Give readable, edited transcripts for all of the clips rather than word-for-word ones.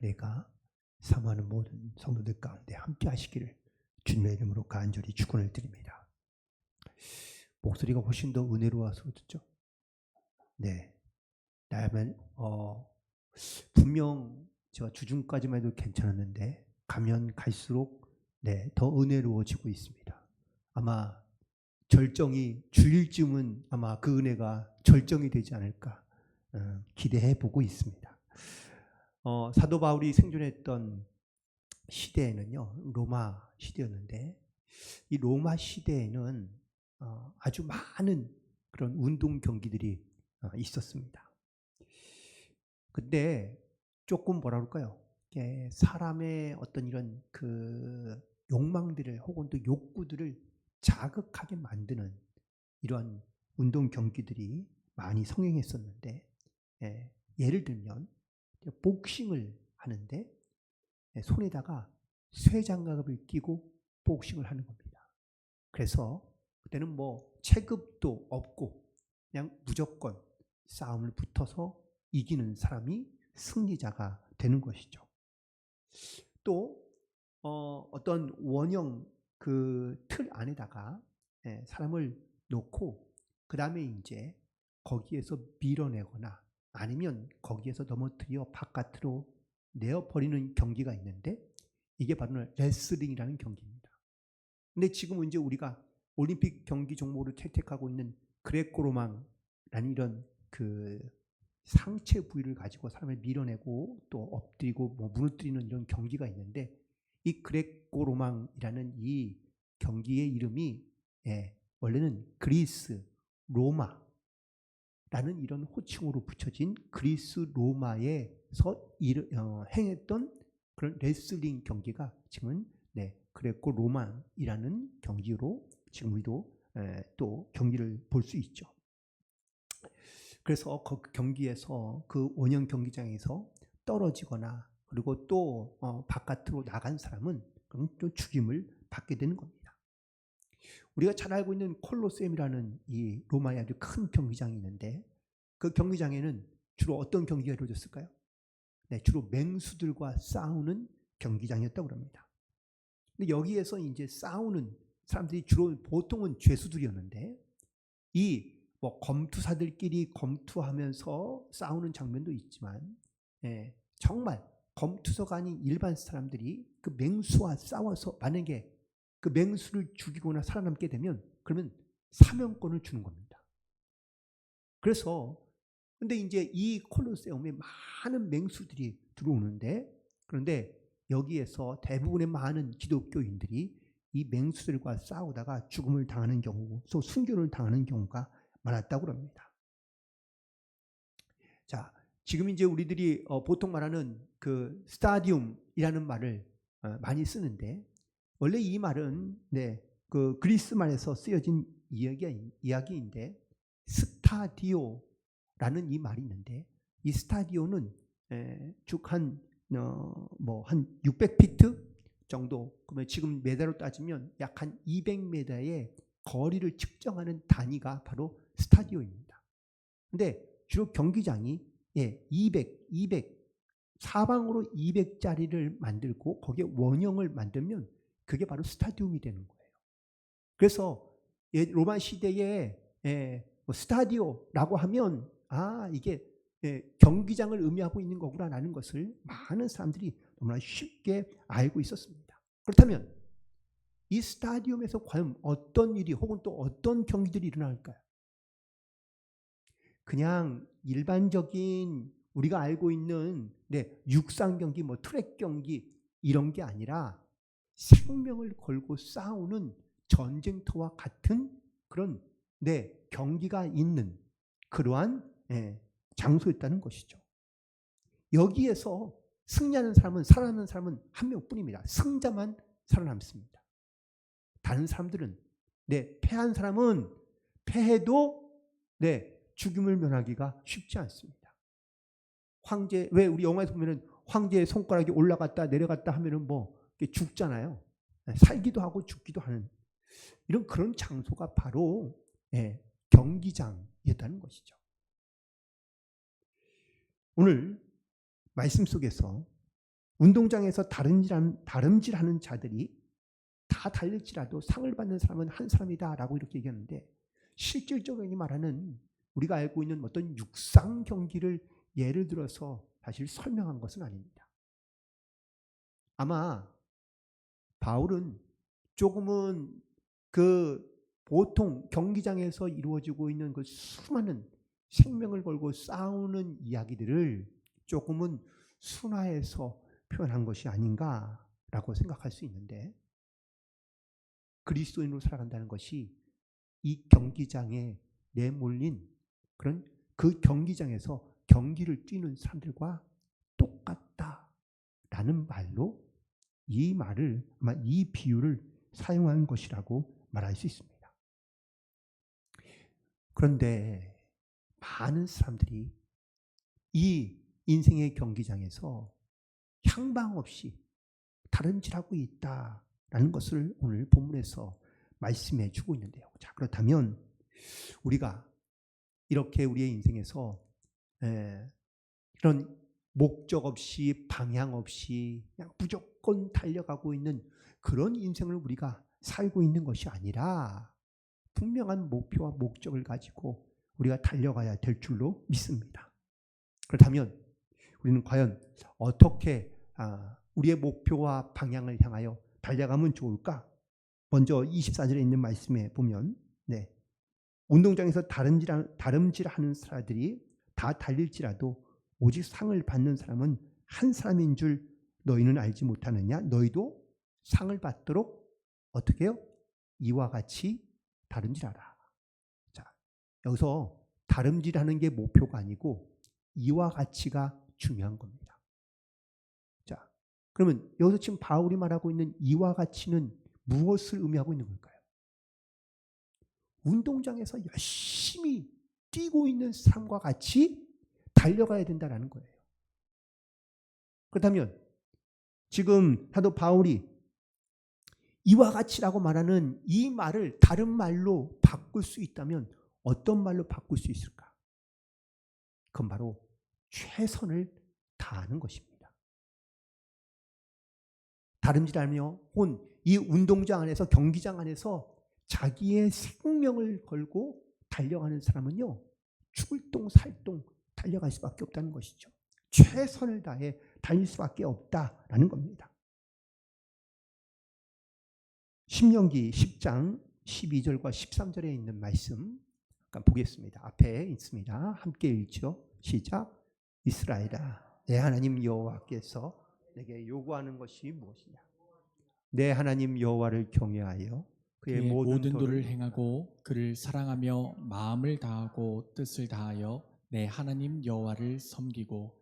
내가 사모하는 모든 성도들 가운데 함께 하시기를 주님의 이름으로 간절히 축원을 드립니다. 목소리가 훨씬 더 은혜로워서 듣죠? 네. 다음엔 분명 제가 주중까지만 해도 괜찮았는데 가면 갈수록 더 은혜로워지고 있습니다. 아마 절정이 주일쯤은 아마 그 은혜가 절정이 되지 않을까 기대해 보고 있습니다. 사도 바울이 생존했던 시대에는요, 로마 시대였는데 이 로마 시대에는 아주 많은 그런 운동 경기들이 있었습니다. 근데 조금 뭐라 그럴까요? 사람의 어떤 이런 그 욕망들을 혹은 또 욕구들을 자극하게 만드는 이러한 운동 경기들이 많이 성행했었는데, 예를 들면 복싱을 하는데 손에다가 쇠장갑을 끼고 복싱을 하는 겁니다. 그래서 그때는 뭐 체급도 없고 그냥 무조건 싸움을 붙어서 이기는 사람이 승리자가 되는 것이죠. 또 어떤 원형 그 틀 안에다가 사람을 놓고 그 다음에 이제 거기에서 밀어내거나 아니면 거기에서 넘어뜨려 바깥으로 내어버리는 경기가 있는데 이게 바로 레슬링이라는 경기입니다. 근데 지금 이제 우리가 올림픽 경기 종목으로 채택하고 있는 그레코로망이라는 이런 그 상체 부위를 가지고 사람을 밀어내고 또 엎드리고 뭐 무너뜨리는 이런 경기가 있는데 이 그레코로망이라는 이 경기의 이름이 원래는 그리스 로마라는 이런 호칭으로 붙여진 그리스 로마에서 행했던 그런 레슬링 경기가 지금은 그레코 로망이라는 경기로 지금 우리도 또 경기를 볼 수 있죠. 그래서 그 경기에서 그 원형 경기장에서 떨어지거나 그리고 또 바깥으로 나간 사람은 그럼 또 죽임을 받게 되는 겁니다. 우리가 잘 알고 있는 콜로세움이라는 이 로마의 아주 큰 경기장이 있는데 그 경기장에는 주로 어떤 경기가 이루어졌을까요? 주로 맹수들과 싸우는 경기장이었다고 합니다. 근데 여기에서 이제 싸우는 사람들이 주로 보통은 죄수들이었는데 이 뭐 검투사들끼리 검투하면서 싸우는 장면도 있지만 정말 검투사가 아닌 일반 사람들이 그 맹수와 싸워서 만약에 그 맹수를 죽이거나 살아남게 되면 그러면 사명권을 주는 겁니다. 그래서 근데 이제 이 콜로세움에 많은 맹수들이 들어오는데 그런데 여기에서 대부분의 많은 기독교인들이 이 맹수들과 싸우다가 죽음을 당하는 경우, 또 순교를 당하는 경우가 많았다고 합니다. 자, 지금 이제 우리들이 보통 말하는 그 스타디움이라는 말을 많이 쓰는데 원래 이 말은 그 그리스 말에서 쓰여진 이야기인데 스타디오라는 이 말이 있는데 이 스타디오는 쭉 한 600피트 정도, 그러면 지금 메다로 따지면 약 한 200m의 거리를 측정하는 단위가 바로 스타디오입니다. 근데 주로 경기장이 200 사방으로 200짜리를 만들고 거기에 원형을 만들면 그게 바로 스타디움이 되는 거예요. 그래서 로마 시대에 스타디오라고 하면 이게 경기장을 의미하고 있는 거구나라는 것을 많은 사람들이 너무나 쉽게 알고 있었습니다. 그렇다면 이 스타디움에서 과연 어떤 일이 혹은 또 어떤 경기들이 일어날까요? 그냥 일반적인 우리가 알고 있는 육상 경기, 뭐 트랙 경기 이런 게 아니라 생명을 걸고 싸우는 전쟁터와 같은 그런 경기가 있는 그러한 장소였다는 것이죠. 여기에서 승리하는 사람은, 살아남는 사람은 한 명뿐입니다. 승자만 살아남습니다. 다른 사람들은 패한 사람은 패해도 죽음을 면하기가 쉽지 않습니다. 황제, 왜 우리 영화에서 보면은 황제의 손가락이 올라갔다 내려갔다 하면은 뭐 죽잖아요. 살기도 하고 죽기도 하는 이런 그런 장소가 바로 경기장이었다는 것이죠. 오늘 말씀 속에서 운동장에서 다름질하는 자들이 다 달릴지라도 상을 받는 사람은 한 사람이다라고 이렇게 얘기하는데, 실질적으로 말하는 우리가 알고 있는 어떤 육상 경기를 예를 들어서 사실 설명한 것은 아닙니다. 아마 바울은 조금은 그 보통 경기장에서 이루어지고 있는 그 수많은 생명을 걸고 싸우는 이야기들을 조금은 순화해서 표현한 것이 아닌가라고 생각할 수 있는데, 그리스도인으로 살아간다는 것이 이 경기장에 내몰린 그런 그 경기장에서 경기를 뛰는 사람들과 똑같다라는 말로 이 말을, 아마 이 비유를 사용한 것이라고 말할 수 있습니다. 그런데 많은 사람들이 이 인생의 경기장에서 향방 없이 다름질하고 있다라는 것을 오늘 본문에서 말씀해 주고 있는데요. 자, 그렇다면 우리가 이렇게 우리의 인생에서 이런 목적 없이 방향 없이 그냥 무조건 달려가고 있는 그런 인생을 우리가 살고 있는 것이 아니라 분명한 목표와 목적을 가지고 우리가 달려가야 될 줄로 믿습니다. 그렇다면 우리는 과연 어떻게 우리의 목표와 방향을 향하여 달려가면 좋을까? 먼저 24절에 있는 말씀에 보면 운동장에서 다름질하는 사람들이 다 달릴지라도 오직 상을 받는 사람은 한 사람인 줄 너희는 알지 못하느냐? 너희도 상을 받도록 어떻게 해요? 이와 같이 다름질하라. 자, 여기서 다름질하는 게 목표가 아니고 이와 같이가 중요한 겁니다. 자, 그러면 여기서 지금 바울이 말하고 있는 이와 같이는 무엇을 의미하고 있는 걸까요? 운동장에서 열심히 뛰고 있는 사람과 같이 달려가야 된다는 거예요. 그렇다면 지금 사도 바울이 이와 같이라고 말하는 이 말을 다른 말로 바꿀 수 있다면 어떤 말로 바꿀 수 있을까? 그건 바로 최선을 다하는 것입니다. 다름질하며 혹은 이 운동장 안에서, 경기장 안에서 자기의 생명을 걸고 달려가는 사람은요, 죽을 똥 살똥 달려갈 수밖에 없다는 것이죠. 최선을 다해 달릴 수밖에 없다라는 겁니다. 신명기 10장 12절과 13절에 있는 말씀 잠깐 보겠습니다. 앞에 있습니다. 함께 읽죠. 시작. 이스라엘아, 내 하나님 여호와께서 내게 요구하는 것이 무엇이냐? 내 하나님 여호와를 경외하여 그의 모든 도를 행하고 그를 사랑하며 마음을 다하고 뜻을 다하여 내 하나님 여호와를 섬기고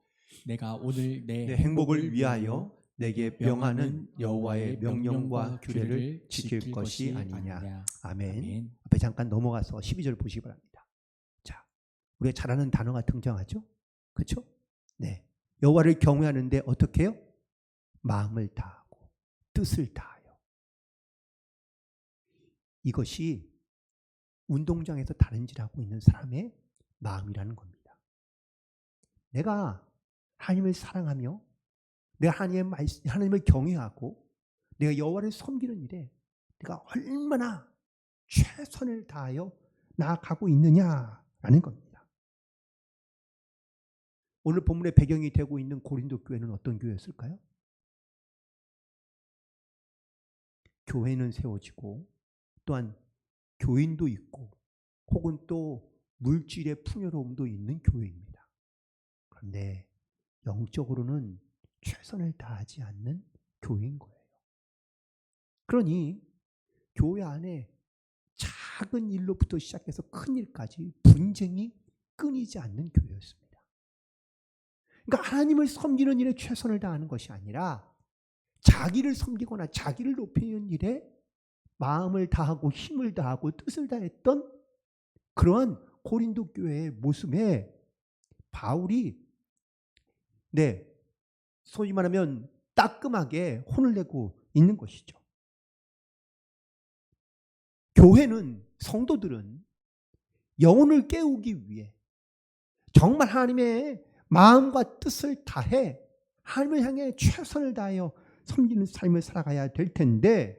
내가 오늘 내 행복을 위하여 내게 명하는 여호와의 명령과 규례를 지킬 것이 아니냐. 아멘. 앞에 잠깐 넘어가서 12절 보시기 바랍니다. 자, 우리가 잘 아는 단어가 등장하죠. 그렇죠? 네. 여호와를 경외하는데 어떻게 해요? 마음을 다하고 뜻을 다하여. 이것이 운동장에서 다른질하고 있는 사람의 마음이라는 겁니다. 내가 하나님을 사랑하며 내가 하나님을 경외하고 내가 여호와를 섬기는 일에 내가 얼마나 최선을 다하여 나아가고 있느냐라는 겁니다. 오늘 본문의 배경이 되고 있는 고린도 교회는 어떤 교회였을까요? 교회는 세워지고 또한 교인도 있고 혹은 또 물질의 풍요로움도 있는 교회입니다. 그런데 영적으로는 최선을 다하지 않는 교회인 거예요. 그러니 교회 안에 작은 일로부터 시작해서 큰 일까지 분쟁이 끊이지 않는 교회였습니다. 그러니까 하나님을 섬기는 일에 최선을 다하는 것이 아니라 자기를 섬기거나 자기를 높이는 일에 마음을 다하고 힘을 다하고 뜻을 다했던 그러한 고린도 교회의 모습에 바울이 소위 말하면 따끔하게 혼을 내고 있는 것이죠. 교회는, 성도들은 영혼을 깨우기 위해 정말 하나님의 마음과 뜻을 다해 하나님을 향해 최선을 다하여 섬기는 삶을 살아가야 될 텐데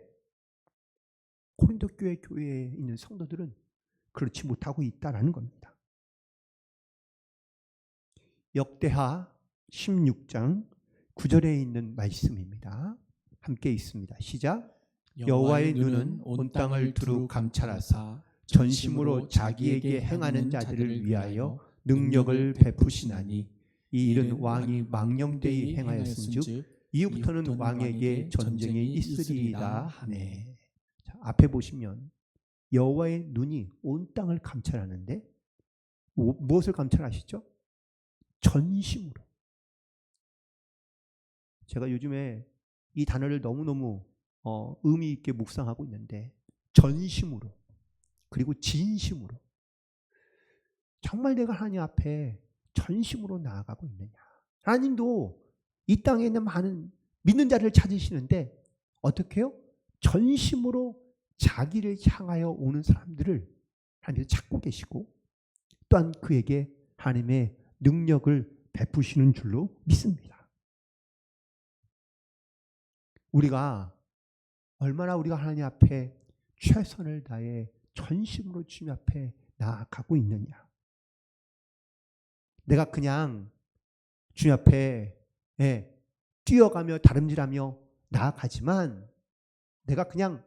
고린도 교회에 있는 성도들은 그렇지 못하고 있다라는 겁니다. 역대하 16장 9절에 있는 말씀입니다. 함께 있습니다. 시작. 여호와의 눈은 온 땅을 두루 감찰하사 전심으로 자기에게 행하는 자들을 위하여 능력을 베푸시나니 이 일은 왕이 망령되이 행하였은즉 이후부터는 왕에게 전쟁이 있으리이다 하네. 자, 앞에 보시면 여호와의 눈이 온 땅을 감찰하는데 무엇을 감찰하시죠? 전심으로. 제가 요즘에 이 단어를 너무너무 의미 있게 묵상하고 있는데 전심으로 그리고 진심으로 정말 내가 하나님 앞에 전심으로 나아가고 있느냐. 하나님도 이 땅에 있는 많은 믿는 자를 찾으시는데 어떻게 해요? 전심으로 자기를 향하여 오는 사람들을 하나님께서 찾고 계시고 또한 그에게 하나님의 능력을 베푸시는 줄로 믿습니다. 우리가 얼마나 우리가 하나님 앞에 최선을 다해 전심으로 주님 앞에 나아가고 있느냐. 내가 그냥 주님 앞에 뛰어가며 다름질하며 나아가지만 내가 그냥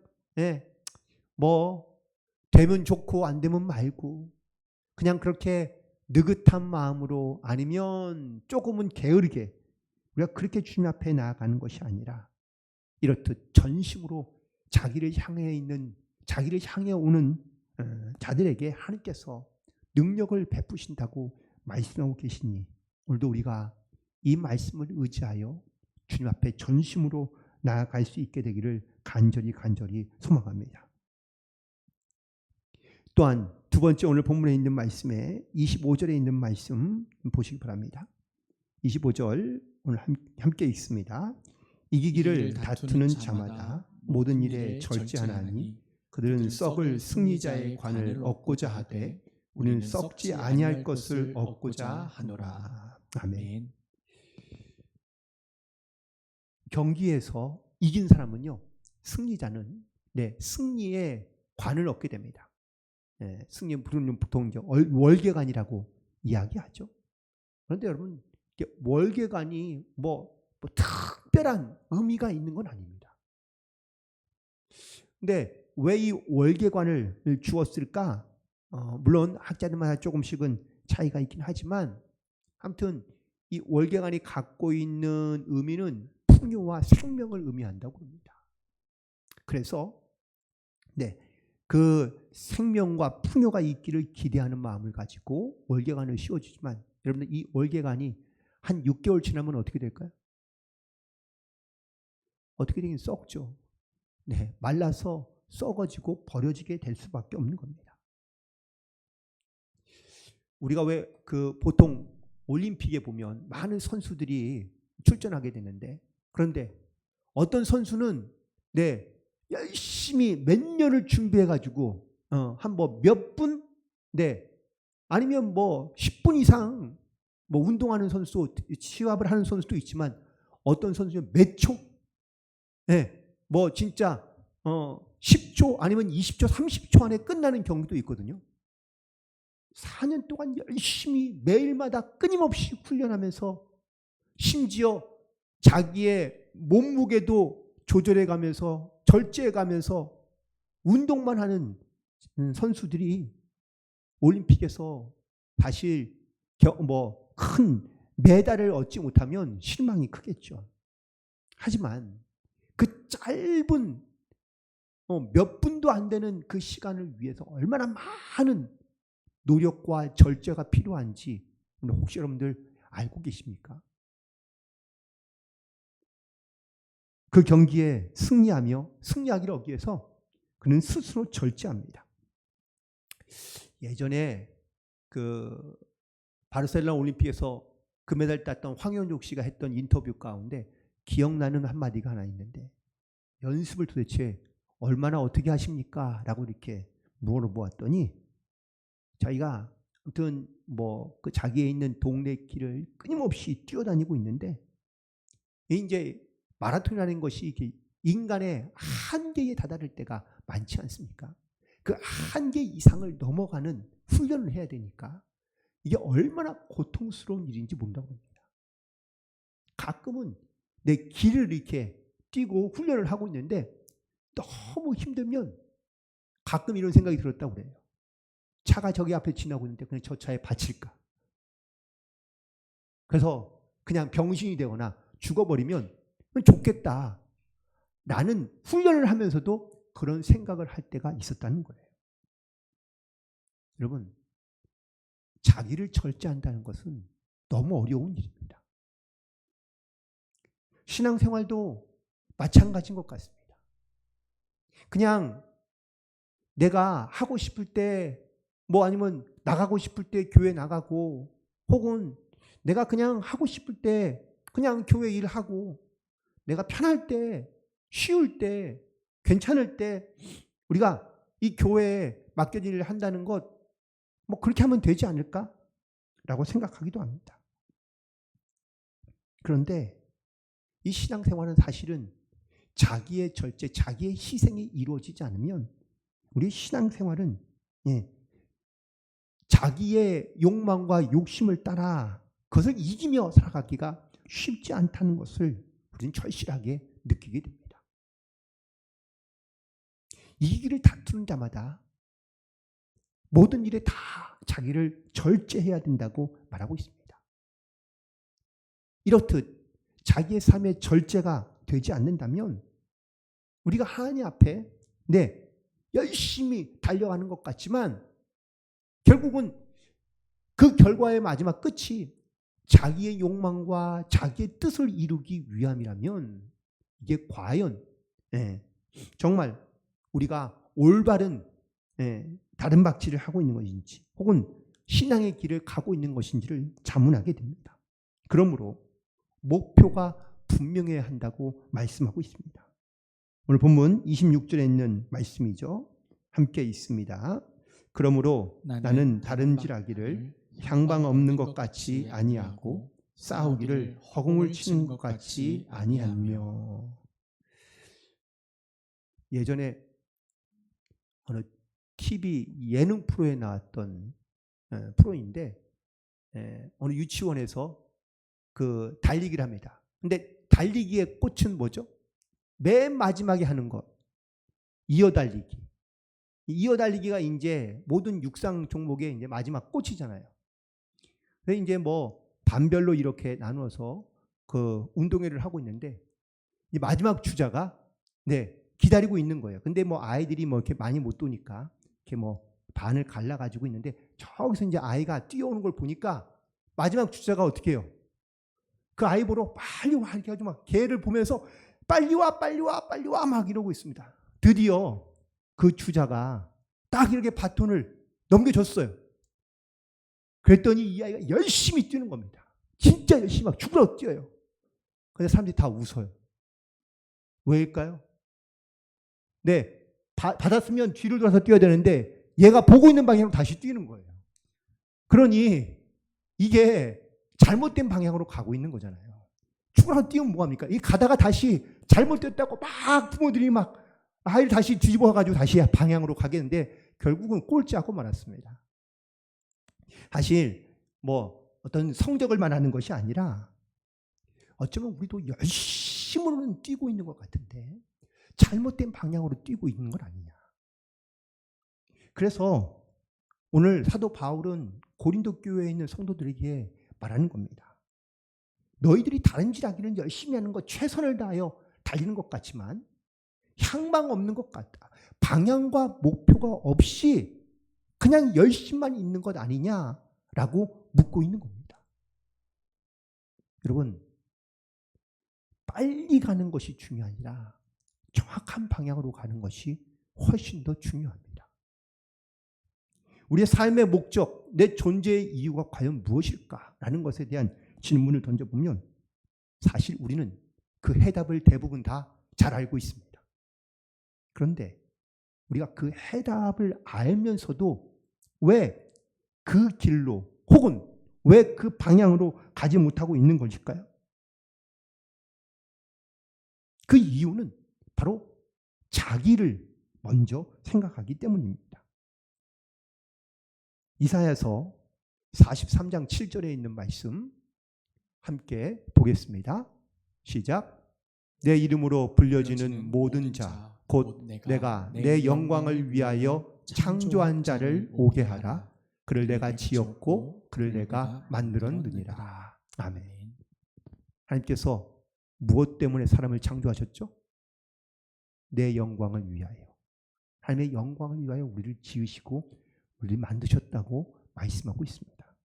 뭐 되면 좋고 안 되면 말고 그냥 그렇게 느긋한 마음으로 아니면 조금은 게으르게 우리가 그렇게 주님 앞에 나아가는 것이 아니라 이렇듯 전심으로 자기를 향해 오는 자들에게 하나님께서 능력을 베푸신다고 말씀하고 계시니 오늘도 우리가 이 말씀을 의지하여 주님 앞에 전심으로 나아갈 수 있게 되기를 간절히 소망합니다. 또한 두 번째 오늘 본문에 있는 말씀에 25절에 있는 말씀 보시기 바랍니다. 25절 오늘 함께 읽습니다. 이기기를 다투는 자마다 모든 일에 절제하나니 그들은 썩을 승리자의 관을 얻고자 하되 우리는 썩지 아니할 것을 얻고자 하노라. 아멘. 경기에서 이긴 사람은요, 승리자는 승리의 관을 얻게 됩니다. 승리 부르는 보통 월계관이라고 이야기하죠. 그런데 여러분 월계관이 뭐 특별한 의미가 있는 건 아닙니다. 근데 왜 이 월계관을 주었을까? 물론 학자들마다 조금씩은 차이가 있긴 하지만 아무튼 이 월계관이 갖고 있는 의미는 풍요와 생명을 의미한다고 합니다. 그래서 그 생명과 풍요가 있기를 기대하는 마음을 가지고 월계관을 씌워주지만 여러분들 이 월계관이 한 6개월 지나면 어떻게 될까요? 어떻게 되긴 썩죠. 말라서 썩어지고 버려지게 될 수밖에 없는 겁니다. 우리가 왜 보통 올림픽에 보면 많은 선수들이 출전하게 되는데 그런데 어떤 선수는 열심히 몇 년을 준비해가지고 한 몇 분, 아니면 10분 이상 운동하는 선수, 시합을 하는 선수도 있지만 어떤 선수는 몇 초, 진짜 10초 아니면 20초, 30초 안에 끝나는 경기도 있거든요. 4년 동안 열심히 매일마다 끊임없이 훈련하면서 심지어 자기의 몸무게도 조절해가면서 절제해가면서 운동만 하는 선수들이 올림픽에서 사실 큰 메달을 얻지 못하면 실망이 크겠죠. 하지만 그 짧은 몇 분도 안 되는 그 시간을 위해서 얼마나 많은 노력과 절제가 필요한지 혹시 여러분들 알고 계십니까? 그 경기에 승리하기를 얻기 위해서 그는 스스로 절제합니다. 예전에 바르셀로나 올림픽에서 금메달 땄던 황현종 씨가 했던 인터뷰 가운데 기억나는 한마디가 하나 있는데 연습을 도대체 얼마나 어떻게 하십니까? 라고 이렇게 물어보았더니 자기가 아무튼 자기에 있는 동네 길을 끊임없이 뛰어다니고 있는데 이제 마라톤이라는 것이 이게 인간의 한계에 다다를 때가 많지 않습니까? 그 한계 이상을 넘어가는 훈련을 해야 되니까 이게 얼마나 고통스러운 일인지 모른다고 합니다. 가끔은 내 길을 이렇게 뛰고 훈련을 하고 있는데 너무 힘들면 가끔 이런 생각이 들었다고 그래요. 차가 저기 앞에 지나고 있는데 그냥 저 차에 받칠까? 그래서 그냥 병신이 되거나 죽어버리면 좋겠다. 나는 훈련을 하면서도 그런 생각을 할 때가 있었다는 거예요. 여러분, 자기를 절제한다는 것은 너무 어려운 일입니다. 신앙생활도 마찬가지인 것 같습니다. 그냥 내가 하고 싶을 때 뭐 아니면 나가고 싶을 때 교회 나가고 혹은 내가 그냥 하고 싶을 때 그냥 교회 일하고 내가 편할 때 쉬울 때 괜찮을 때 우리가 이 교회에 맡겨진 일을 한다는 것 뭐 그렇게 하면 되지 않을까라고 생각하기도 합니다. 그런데 이 신앙생활은 사실은 자기의 절제, 자기의 희생이 이루어지지 않으면 우리 신앙생활은 자기의 욕망과 욕심을 따라 그것을 이기며 살아가기가 쉽지 않다는 것을 우리는 절실하게 느끼게 됩니다. 이 길을 다투는 자마다 모든 일에 다 자기를 절제해야 된다고 말하고 있습니다. 이렇듯 자기의 삶의 절제가 되지 않는다면 우리가 하나님 앞에 열심히 달려가는 것 같지만 결국은 그 결과의 마지막 끝이 자기의 욕망과 자기의 뜻을 이루기 위함이라면 이게 과연 정말 우리가 올바른 다른 박질을 하고 있는 것인지 혹은 신앙의 길을 가고 있는 것인지를 자문하게 됩니다. 그러므로 목표가 분명해야 한다고 말씀하고 있습니다. 오늘 본문 26절에 있는 말씀이죠. 함께 있습니다. 그러므로 나는 다름질하기를 향방 없는 것 같이 아니하고 싸우기를 허공을 치는 것 같이 아니하며. 예전에 어느 TV 예능 프로에 나왔던 프로인데 어느 유치원에서 그 달리기를 합니다. 근데 달리기의 꽃은 뭐죠? 맨 마지막에 하는 것, 이어달리기. 이어달리기가 이제 모든 육상 종목의 이제 마지막 꽃이잖아요. 그래서 이제 뭐 반별로 이렇게 나누어서 그 운동회를 하고 있는데 이 마지막 주자가 기다리고 있는 거예요. 근데 뭐 아이들이 뭐 이렇게 많이 못 도니까 이렇게 뭐 반을 갈라가지고 있는데 저기서 이제 아이가 뛰어오는 걸 보니까 마지막 주자가 어떻게 해요? 그 아이 보러 빨리 와 이렇게 하지 막 걔를 보면서 빨리 와 빨리 와 빨리 와 막 이러고 있습니다. 드디어 그 주자가 딱 이렇게 바톤을 넘겨줬어요. 그랬더니 이 아이가 열심히 뛰는 겁니다. 진짜 열심히 막 죽으라고 뛰어요. 근데 사람들이 다 웃어요. 왜일까요? 받았으면 뒤를 돌아서 뛰어야 되는데 얘가 보고 있는 방향으로 다시 뛰는 거예요. 그러니 이게 잘못된 방향으로 가고 있는 거잖아요. 죽으라고 뛰면 뭐합니까? 이 가다가 다시 잘못됐다고 막 부모들이 막 아이를 다시 뒤집어가지고 다시 방향으로 가겠는데 결국은 꼴찌하고 말았습니다. 사실 뭐 어떤 성적을 말하는 것이 아니라 어쩌면 우리도 열심으로는 뛰고 있는 것 같은데 잘못된 방향으로 뛰고 있는 건 아니냐. 그래서 오늘 사도 바울은 고린도 교회에 있는 성도들에게 말하는 겁니다. 너희들이 다름질하기는 열심히 하는 것, 최선을 다하여 달리는 것 같지만 향방 없는 것 같다. 방향과 목표가 없이 그냥 열심만 있는 것 아니냐라고 묻고 있는 겁니다. 여러분, 빨리 가는 것이 중요한 아니라 정확한 방향으로 가는 것이 훨씬 더 중요합니다. 우리의 삶의 목적, 내 존재의 이유가 과연 무엇일까라는 것에 대한 질문을 던져보면 사실 우리는 그 해답을 대부분 다 잘 알고 있습니다. 그런데 우리가 그 해답을 알면서도 왜 그 길로 혹은 왜 그 방향으로 가지 못하고 있는 것일까요? 그 이유는 바로 자기를 먼저 생각하기 때문입니다. 이사야서 43장 7절에 있는 말씀 함께 보겠습니다. 시작. 내 이름으로 불려지는 모든 자 곧 내가 내 영광을 위하여 창조한 자를 오게 하라. 그를 내가 지었고 그를 내가 만들었느니라. 아멘. 하나님께서 무엇 때문에 사람을 창조하셨죠? 내 영광을 위하여. 하나님의 영광을 위하여 우리를 지으시고 우리를 만드셨다고 말씀하고 있습니다.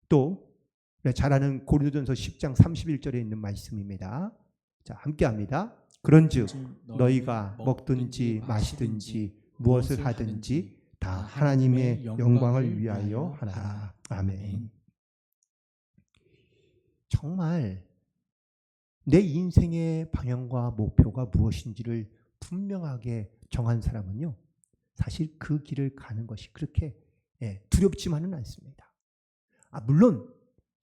또 잘 아는 고린도전서 10장 31절에 있는 말씀입니다. 자, 함께 합니다. 그런즉 너희가 먹든지 마시든지 무엇을 하든지 다 하나님의 영광을 위하여 하라. 아멘. 정말 내 인생의 방향과 목표가 무엇인지를 분명하게 정한 사람은요, 사실 그 길을 가는 것이 그렇게 두렵지만은 않습니다. 물론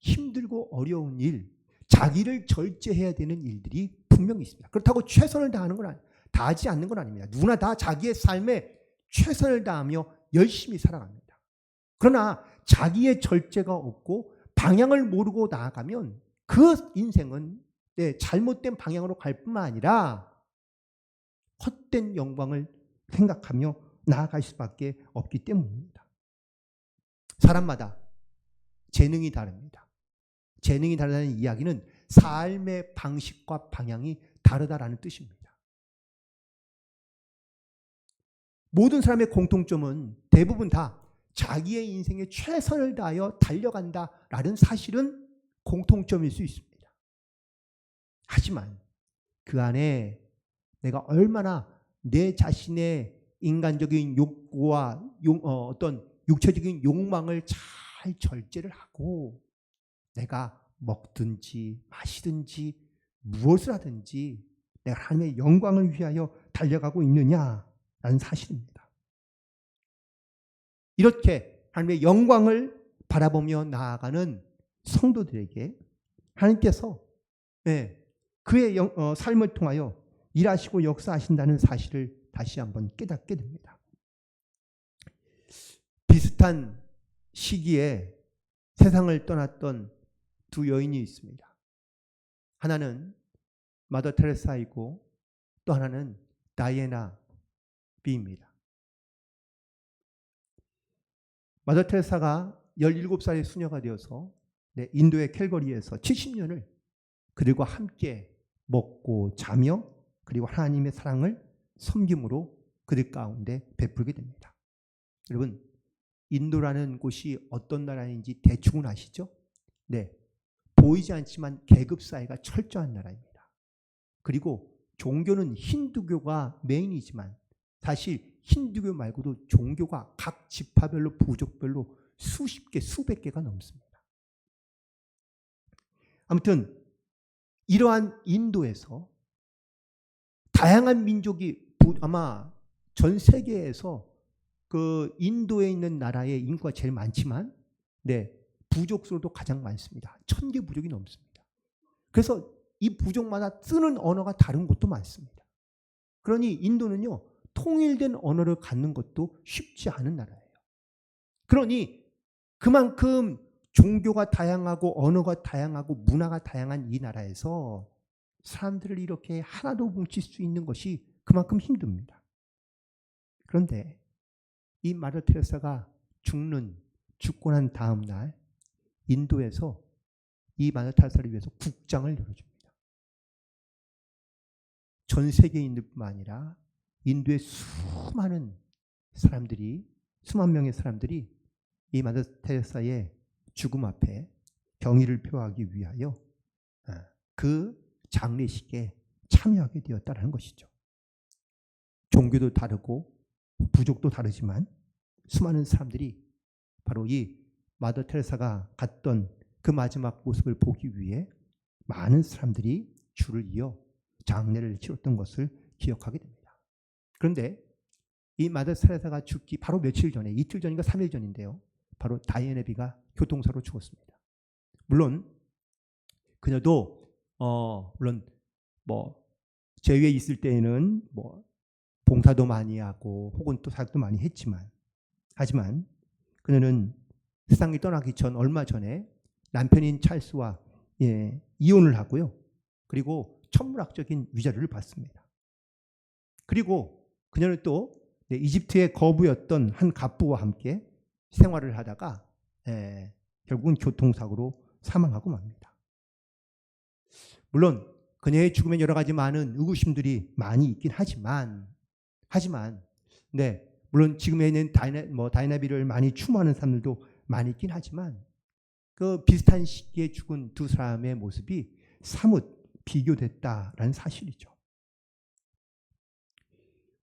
힘들고 어려운 일, 자기를 절제해야 되는 일들이 분명히 있습니다. 그렇다고 최선을 다하는 건 다하지 않는 건 아닙니다. 누구나 다 자기의 삶에 최선을 다하며 열심히 살아갑니다. 그러나 자기의 절제가 없고 방향을 모르고 나아가면 그 인생은 잘못된 방향으로 갈 뿐만 아니라 헛된 영광을 생각하며 나아갈 수밖에 없기 때문입니다. 사람마다 재능이 다릅니다. 재능이 다르다는 이야기는 삶의 방식과 방향이 다르다라는 뜻입니다. 모든 사람의 공통점은 대부분 다 자기의 인생에 최선을 다하여 달려간다라는 사실은 공통점일 수 있습니다. 하지만 그 안에 내가 얼마나 내 자신의 인간적인 욕구와 어떤 육체적인 욕망을 잘 절제를 하고 내가 먹든지 마시든지 무엇을 하든지 내가 하나님의 영광을 위하여 달려가고 있느냐라는 사실입니다. 이렇게 하나님의 영광을 바라보며 나아가는 성도들에게 하나님께서 그의 삶을 통하여 일하시고 역사하신다는 사실을 다시 한번 깨닫게 됩니다. 비슷한 시기에 세상을 떠났던 두 여인이 있습니다. 하나는 마더 테레사이고 또 하나는 다이애나 비입니다. 마더 테레사가 17살의 수녀가 되어서 인도의 캘거리에서 70년을 그들과 함께 먹고 자며 그리고 하나님의 사랑을 섬김으로 그들 가운데 베풀게 됩니다. 여러분, 인도라는 곳이 어떤 나라인지 대충은 아시죠? 네, 보이지 않지만 계급 사회가 철저한 나라입니다. 그리고 종교는 힌두교가 메인이지만 사실 힌두교 말고도 종교가 각 지파별로 부족별로 수십 개, 수백 개가 넘습니다. 아무튼 이러한 인도에서 다양한 민족이 아마 전 세계에서 그 인도에 있는 나라의 인구가 제일 많지만 부족 수도 가장 많습니다. 1000개 부족이 넘습니다. 그래서 이 부족마다 쓰는 언어가 다른 것도 많습니다. 그러니 인도는요, 통일된 언어를 갖는 것도 쉽지 않은 나라예요. 그러니 그만큼 종교가 다양하고 언어가 다양하고 문화가 다양한 이 나라에서 사람들을 이렇게 하나도 뭉칠 수 있는 것이 그만큼 힘듭니다. 그런데 이 마더 테레사가 죽고 난 다음 날 인도에서 이 마더 테레사를 위해서 국장을 열어줍니다. 전 세계인들뿐만 아니라 인도의 수만 명의 사람들이 이 마더 테레사의 죽음 앞에 경의를 표하기 위하여 그 장례식에 참여하게 되었다는 것이죠. 종교도 다르고 부족도 다르지만 수많은 사람들이 바로 이 마더 테레사가 갔던 그 마지막 모습을 보기 위해 많은 사람들이 줄을 이어 장례를 치렀던 것을 기억하게 됩니다. 그런데 이 마더 테레사가 죽기 바로 며칠 전에, 이틀 전인가 3일 전인데요, 바로 다이애나 비가 교통사로 죽었습니다. 물론 그녀도 물론 제위에 있을 때에는 뭐 봉사도 많이 하고 혹은 또 사역도 많이 했지만, 하지만 그녀는 세상을 떠나기 전 얼마 전에 남편인 찰스와 이혼을 하고요. 그리고 천문학적인 위자료를 받습니다. 그리고 그녀는 또 이집트의 거부였던 한 갑부와 함께 생활을 하다가 결국은 교통사고로 사망하고 맙니다. 물론 그녀의 죽음에 여러 가지 많은 의구심들이 많이 있긴 하지만 물론 지금에는 다이나비를 많이 추모하는 사람들도 많이 있긴 하지만 그 비슷한 시기에 죽은 두 사람의 모습이 사뭇 비교됐다라는 사실이죠.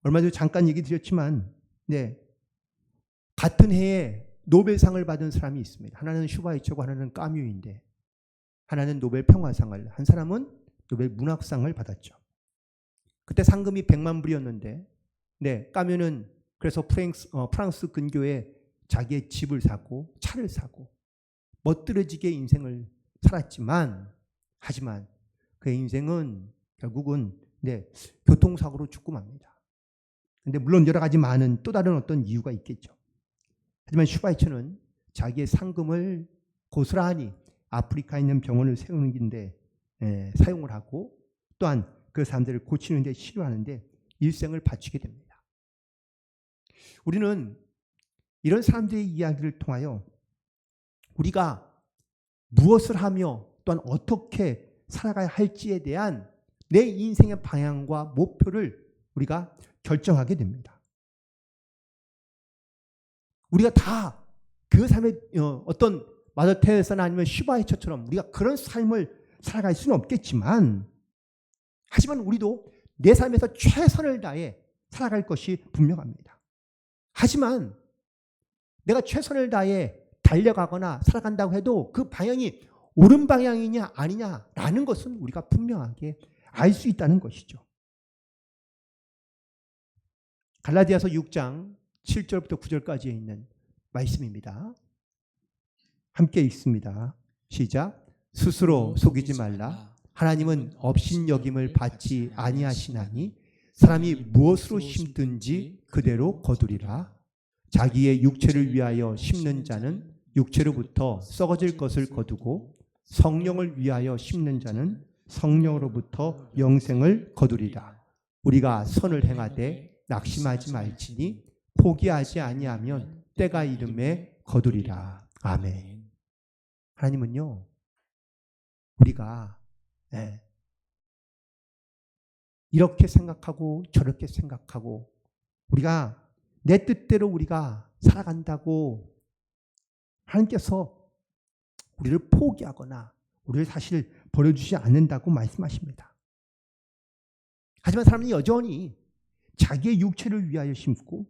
얼마 전에 잠깐 얘기 드렸지만 같은 해에 노벨상을 받은 사람이 있습니다. 하나는 슈바이처고 하나는 까뮤인데, 하나는 노벨 평화상을, 한 사람은 노벨 문학상을 받았죠. 그때 상금이 100만 불이었는데 까뮤는 그래서 프랑스 근교에 자기의 집을 사고 차를 사고 멋들어지게 인생을 살았지만, 하지만 그의 인생은 결국은 교통사고로 죽고 맙니다. 근데 물론 여러 가지 많은 또 다른 어떤 이유가 있겠죠. 하지만 슈바이처는 자기의 상금을 고스란히 아프리카에 있는 병원을 세우는 데인데 사용을 하고, 또한 그 사람들을 고치는 데 치료하는데 일생을 바치게 됩니다. 우리는 이런 사람들의 이야기를 통하여 우리가 무엇을 하며 또한 어떻게 살아가야 할지에 대한 내 인생의 방향과 목표를 우리가 결정하게 됩니다. 우리가 다 그 삶의 어떤 마더 테레사나 아니면 슈바이처처럼 우리가 그런 삶을 살아갈 수는 없겠지만, 하지만 우리도 내 삶에서 최선을 다해 살아갈 것이 분명합니다. 하지만 내가 최선을 다해 달려가거나 살아간다고 해도 그 방향이 옳은 방향이냐 아니냐라는 것은 우리가 분명하게 알 수 있다는 것이죠. 갈라디아서 6장 7절부터 9절까지에 있는 말씀입니다. 함께 읽습니다. 시작. 스스로 속이지 말라. 하나님은 업신여김을 받지 아니하시나니 사람이 무엇으로 심든지 그대로 거두리라. 자기의 육체를 위하여 심는 자는 육체로부터 썩어질 것을 거두고 성령을 위하여 심는 자는 성령으로부터 영생을 거두리라. 우리가 선을 행하되 낙심하지 말지니 포기하지 아니하면 때가 이름에 거두리라. 아멘. 하나님은요, 우리가 이렇게 생각하고 저렇게 생각하고 우리가 내 뜻대로 우리가 살아간다고 하나님께서 우리를 포기하거나 우리를 사실 버려주지 않는다고 말씀하십니다. 하지만 사람은 여전히 자기의 육체를 위하여 심고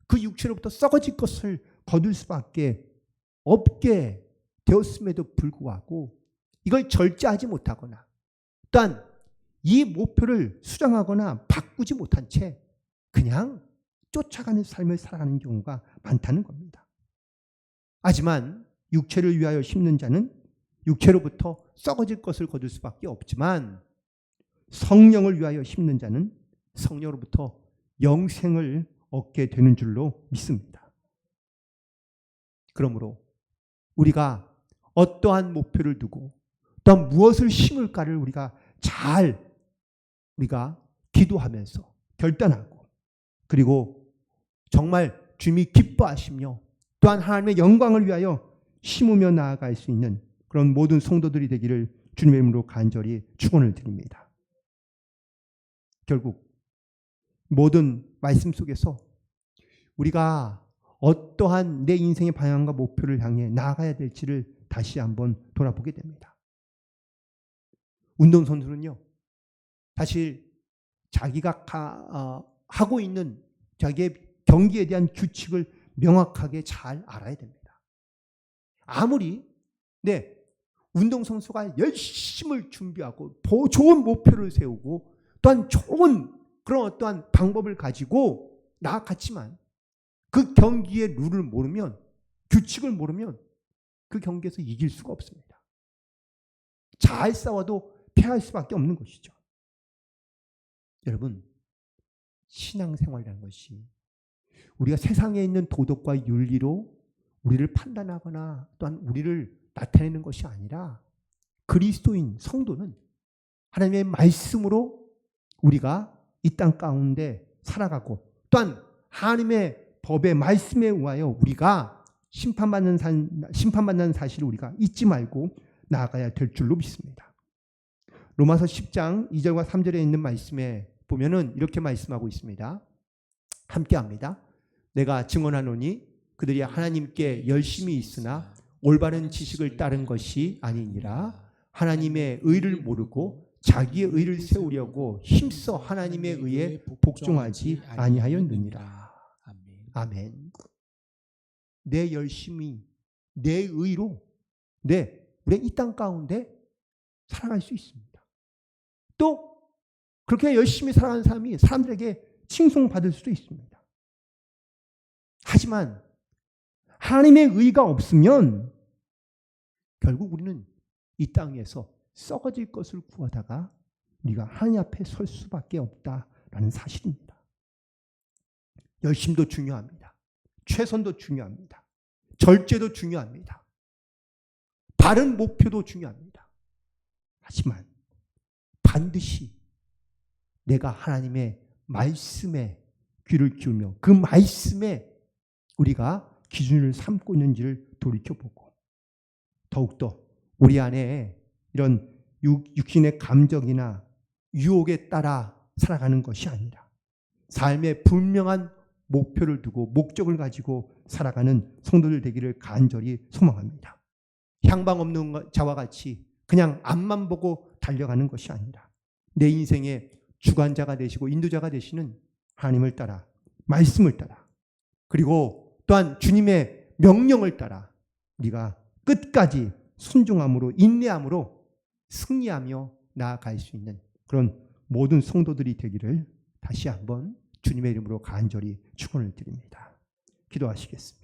그 육체로부터 썩어질 것을 거둘 수밖에 없게 되었음에도 불구하고 이걸 절제하지 못하거나 또한 이 목표를 수정하거나 바꾸지 못한 채 그냥 쫓아가는 삶을 살아가는 경우가 많다는 겁니다. 하지만 육체를 위하여 심는 자는 육체로부터 썩어질 것을 거둘 수밖에 없지만 성령을 위하여 심는 자는 성령으로부터 영생을 얻게 되는 줄로 믿습니다. 그러므로 우리가 어떠한 목표를 두고 또한 무엇을 심을까를 우리가 기도하면서 결단하고 그리고 정말 주님이 기뻐하시며 또한 하나님의 영광을 위하여 심으며 나아갈 수 있는 그런 모든 성도들이 되기를 주님의 이름으로 간절히 축원을 드립니다. 결국 모든 말씀 속에서 우리가 어떠한 내 인생의 방향과 목표를 향해 나아가야 될지를 다시 한번 돌아보게 됩니다. 운동선수는요, 사실 자기가 하고 있는 자기의 경기에 대한 규칙을 명확하게 잘 알아야 됩니다. 아무리 운동선수가 열심을 준비하고 좋은 목표를 세우고 또한 좋은 그런 어떠한 방법을 가지고 나아갔지만 그 경기의 룰을 모르면, 규칙을 모르면 그 경기에서 이길 수가 없습니다. 잘 싸워도 패할 수밖에 없는 것이죠. 여러분, 신앙생활이라는 것이 우리가 세상에 있는 도덕과 윤리로 우리를 판단하거나 또한 우리를 나타내는 것이 아니라 그리스도인 성도는 하나님의 말씀으로 우리가 이 땅 가운데 살아가고 또한 하나님의 법의 말씀에 의하여 우리가 심판받는 사실을 우리가 잊지 말고 나아가야 될 줄로 믿습니다. 로마서 10장 2절과 3절에 있는 말씀에 보면은 이렇게 말씀하고 있습니다. 함께 합니다. 내가 증언하노니 그들이 하나님께 열심히 있으나 올바른 지식을 따른 것이 아니니라. 하나님의 의를 모르고 자기의 의를 세우려고 힘써 하나님의 의에 복종하지 아니하였느니라. 아멘. 내 열심히, 내 의로 우리가 이 땅 가운데 살아갈 수 있습니다. 또 그렇게 열심히 살아가는 사람이 사람들에게 칭송받을 수도 있습니다. 하지만 하나님의 의가 없으면 결국 우리는 이 땅에서 썩어질 것을 구하다가 우리가 하나님 앞에 설 수밖에 없다라는 사실입니다. 열심도 중요합니다. 최선도 중요합니다. 절제도 중요합니다. 바른 목표도 중요합니다. 하지만 반드시 내가 하나님의 말씀에 귀를 기울며 그 말씀에 우리가 기준을 삼고 있는지를 돌이켜보고 더욱더 우리 안에 이런 육신의 감정이나 유혹에 따라 살아가는 것이 아니라 삶의 분명한 목표를 두고 목적을 가지고 살아가는 성도들 되기를 간절히 소망합니다. 향방 없는 자와 같이 그냥 앞만 보고 달려가는 것이 아니라 내 인생의 주관자가 되시고 인도자가 되시는 하나님을 따라 말씀을 따라 그리고 또한 주님의 명령을 따라 우리가 끝까지 순종함으로 인내함으로 승리하며 나아갈 수 있는 그런 모든 성도들이 되기를 다시 한번 주님의 이름으로 간절히 축원을 드립니다. 기도하시겠습니다.